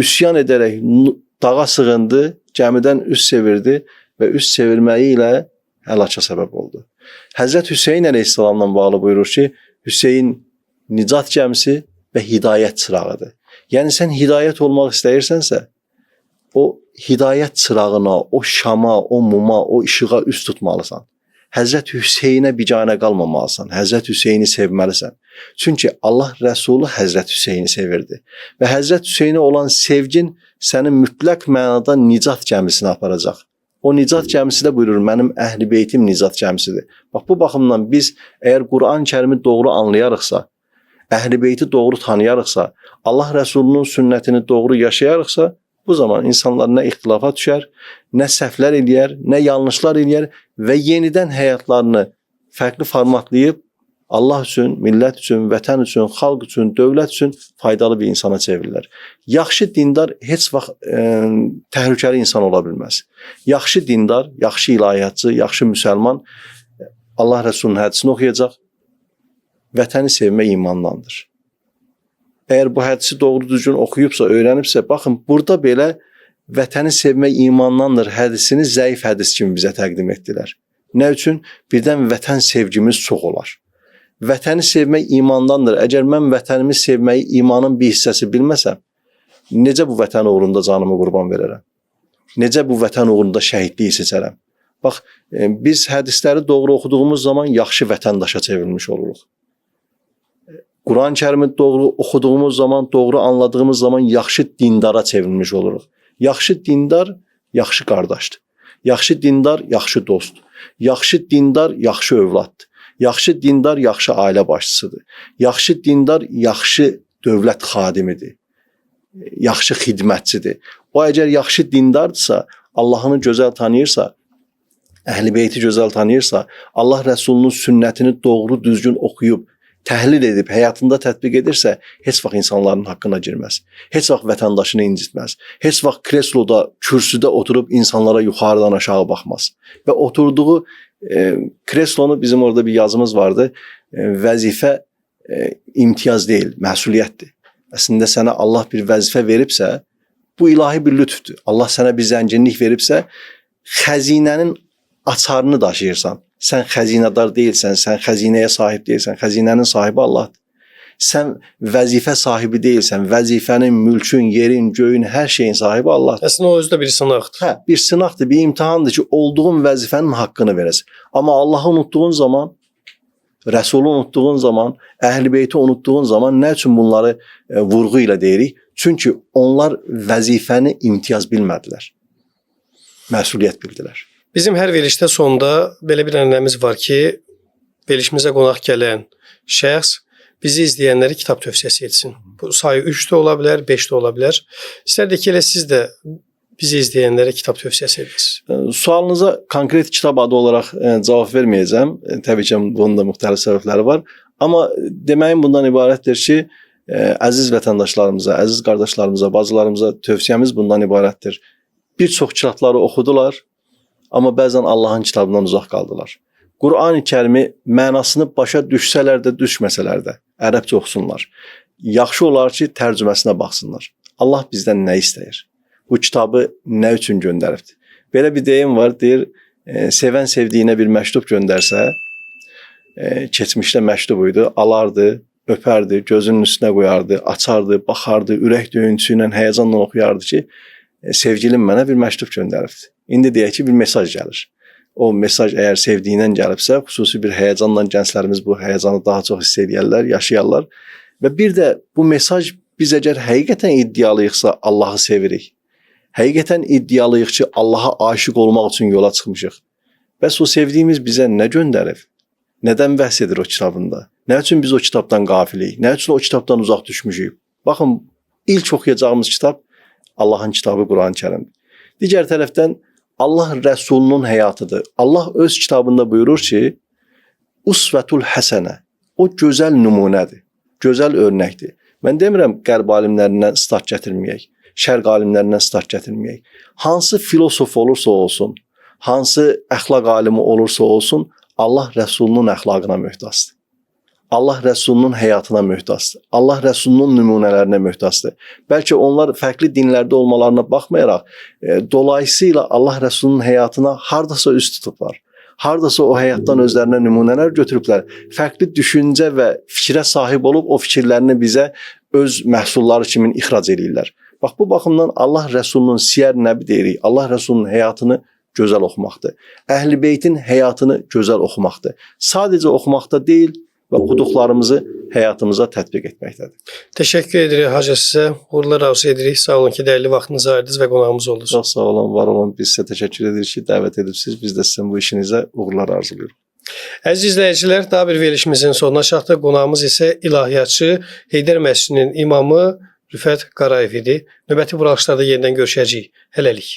üsyan edərək dağa sığındı, gəmidən üst çevirdi və üst çevirməyi ilə həlaka səbəb oldu. Həzrət Hüseyn əleyhissalamla bağlı buyurur ki, Hüseyn nicat gəmisi və hidayət çırağıdır. Yəni sən hidayət olmaq istəyirsənsə, o hidayət çırağına, o şama, o muma, o işığa üst tutmalısan. Həzrət Hüseynə biganə qalmamalısan. Həzrət Hüseyni sevməlisən. Çünki Allah Rəsulu Həzrət Hüseyni sevirdi. Və Həzrət Hüseynə olan sevgin səni mütləq mənada nicat gəmisinə aparacaq. O nicat gəmisi də buyurur, mənim əhl-i beytim nicat gəmisidir. Bax, bu baxımdan biz əgər Quran-Kərimi doğru anlayarıqsa, əhl-i beyti doğru tanıyarıqsa, Allah Rəsulunun sünnətini doğru yaşayarıqsa, bu zaman insanlar nə ixtilafa düşər, nə səhvlər eləyər, nə yanlışlar eləyər və yenidən həyatlarını fərqli formatlayıb Allah üçün, millət üçün, vətən üçün, xalq üçün, dövlət üçün faydalı bir insana çevrilir. Yaxşı dindar heç vaxt təhlükəli insan ola bilməz. Yaxşı dindar, yaxşı ilahiyyatçı, yaxşı müsəlman Allah Rəsulunun hədisini oxuyacaq. Vətəni sevmək imandandır. Əgər bu hədisi doğru düzgün oxuyubsa, öyrənibsə, baxın, burada belə vətəni sevmək imandandır hədisini zəif hədis kimi bizə təqdim etdilər. Nə üçün? Birdən vətən sevgimiz çox olar. Vətəni sevmək imandandır. Əgər mən vətənimi sevməyi imanın bir hissəsi bilməsəm, necə bu vətən uğrunda canımı qurban verərəm? Necə bu vətən uğrunda şəhidliyi seçərəm? Bax, biz hədisləri doğru oxuduğumuz zaman yaxşı vətəndaşa çevrilmiş oluruq. Quran-Kərimi doğru oxuduğumuz zaman, doğru anladığımız zaman yaxşı dindara çevrilmiş oluruq. Yaxşı dindar, yaxşı qardaşdır. Yaxşı dindar, yaxşı dostdur. Yaxşı dindar, yaxşı övladdır. Yaxşı dindar, yaxşı ailə başçısıdır. Yaxşı dindar, yaxşı dövlət xadimidir. Yaxşı xidmətçidir. O əgər yaxşı dindardırsa, Allahını gözəl tanıyırsa, Əhl-i Beyti gözəl tanıyırsa, Allah Rəsulunun sünnətini doğru düzgün oxuyub, təhlil edib, həyatında tətbiq edirsə, heç vaxt insanların haqqına girməz. Heç vaxt vətəndaşını incitməz. Heç vaxt kresloda, kürsüdə oturub insanlara yuxarıdan aşağı baxmaz. Və oturduğu kreslonu, bizim orada bir yazımız vardı, vəzifə imtiyaz deyil, məsuliyyətdir. Əslində sənə Allah bir vəzifə veribsə, bu ilahi bir lütfdür. Allah sənə bir zənginlik veribsə, xəzinənin açarını daşıyırsan. Sən xəzinədar deyilsən, sən xəzinəyə sahib deyilsən, xəzinənin sahibi Allahdır. Sən vəzifə sahibi deyilsən, vəzifənin, mülkün, yerin, göyün, hər şeyin sahibi Allahdır. Əslində o özü də bir sınaqdır. Hə, bir sınaqdır, bir imtahandır ki, olduğun vəzifənin haqqını verəsən. Amma Allahı unutduğun zaman, Rəsulu unutduğun zaman, Əhl-i Beyti unutduğun zaman nə üçün bunları vurğu ilə deyirik? Çünki onlar vəzifəni imtiyaz bilmədilər. Məsuliyyət bildilər. Bizim hər verilişdə sonda belə bir ənənəmiz var ki, verilişimizə qonaq gələn şəxs bizi izləyənləri kitab tövsiyəsi etsin. Bu sayı 3 də ola bilər, 5 də ola bilər. İstərdik ki, elə siz də bizi izləyənlərə kitab tövsiyəsi ediniz. Sualınıza konkret kitab adı olaraq cavab verməyəcəm. Təbii ki, bunun da müxtəlif səbəbləri var. Amma deməyim bundan ibarətdir ki, əziz vətəndaşlarımıza, əziz qardaşlarımıza, bacılarımıza tövsiyəmiz bundan ibarətdir. Bir çox kitabları oxudular, amma bəzən Allahın kitabından uzaq qaldılar. Quran-ı Kərimi mənasını başa düşsələr də, düşməsələr də ərəbcə oxusunlar. Yaxşı olar ki, tərcüməsinə baxsınlar. Allah bizdən nə istəyir? Bu kitabı nə üçün göndəribdir? Belə bir deyim var, deyir, sevən sevdiyinə bir məktub göndərsə, keçmişdə məktub idi, alardı, öpərdi, gözünün üstünə qoyardı, açardı, baxardı, ürək döyüntüsü ilə, həyəcanla oxuyardı ki, sevgilim mənə bir məktub göndəribdir. İndi deyək ki, bir mesaj gəlir. O mesaj əgər sevdiyindən gəlibsə, xüsusi bir həyəcanla gənclərimiz bu həyəcanı daha çox hiss edirlər, yaşayarlar. Və bir də bu mesaj biz əgər həqiqətən iddialıyıqsa Allahı sevirik. Həqiqətən iddialıyıq ki, Allaha aşiq olmaq üçün yola çıxmışıq. Bəs o sevdiyimiz bizə nə göndərib? Nədən bəhs edir o kitabında? Nə üçün biz o kitabdan qafilik? Nə üçün o kitabdan uzaq düşmüşük? Baxın, ilk oxuyacağımız kitab Allahın kitabı Quran-ı Kərimdir. Digər tərəfdən Allah Rəsulunun həyatıdır. Allah öz kitabında buyurur ki, Usvetul Həsənə, o gözəl nümunədir, gözəl örnəkdir. Mən demirəm qərb alimlərindən start gətirməyək, şərq alimlərindən start gətirməyək. Hansı filosof olursa olsun, hansı əxlaq alimi olursa olsun, Allah Rəsulunun əxlaqına möhtacdır. Allah Rəsulunun həyatına möhtacdır. Allah Rəsulunun nümunələrinə möhtacdır. Bəlkə onlar fərqli dinlərdə olmalarına baxmayaraq, dolayısıyla Allah Rəsulunun həyatına hardasa üst tutublar. Hardasa o həyatdan özlərinə nümunələr götürüblər. Fərqli düşüncə və fikrə sahib olub o fikirlərini bizə öz məhsulları kimi ixrac edirlər. Bax, bu baxımdan Allah Rəsulunun Siyər Nəbi deyirik. Allah Rəsulunun həyatını gözəl oxumaqdır. Əhl-i Beytin həyatını gözəl oxumaqdır. Sadəcə oxumaqda deyil, və oxuduqlarımızı həyatımıza tətbiq etməkdədir. Təşəkkür edirik Hacı sizə. Uğurlar arzu edirik. Sağ olun ki, dəyərli vaxtınızı ayırdınız və qonağımız oldunuz. Çox sağ olun, var olun. Biz sizə təşəkkür edirik ki, dəvət edibsiniz. Biz də sizin bu işinizə uğurlar arzuluyoruz. Əziz izləyicilər, daha bir verilişimizin sonuna çatdıq. Qonağımız isə ilahiyyatçı Heydər Məscidinin imamı Rüfət Qarayev idi. Növbəti buraxışlarda yenidən görüşəcəyik. Hələlik.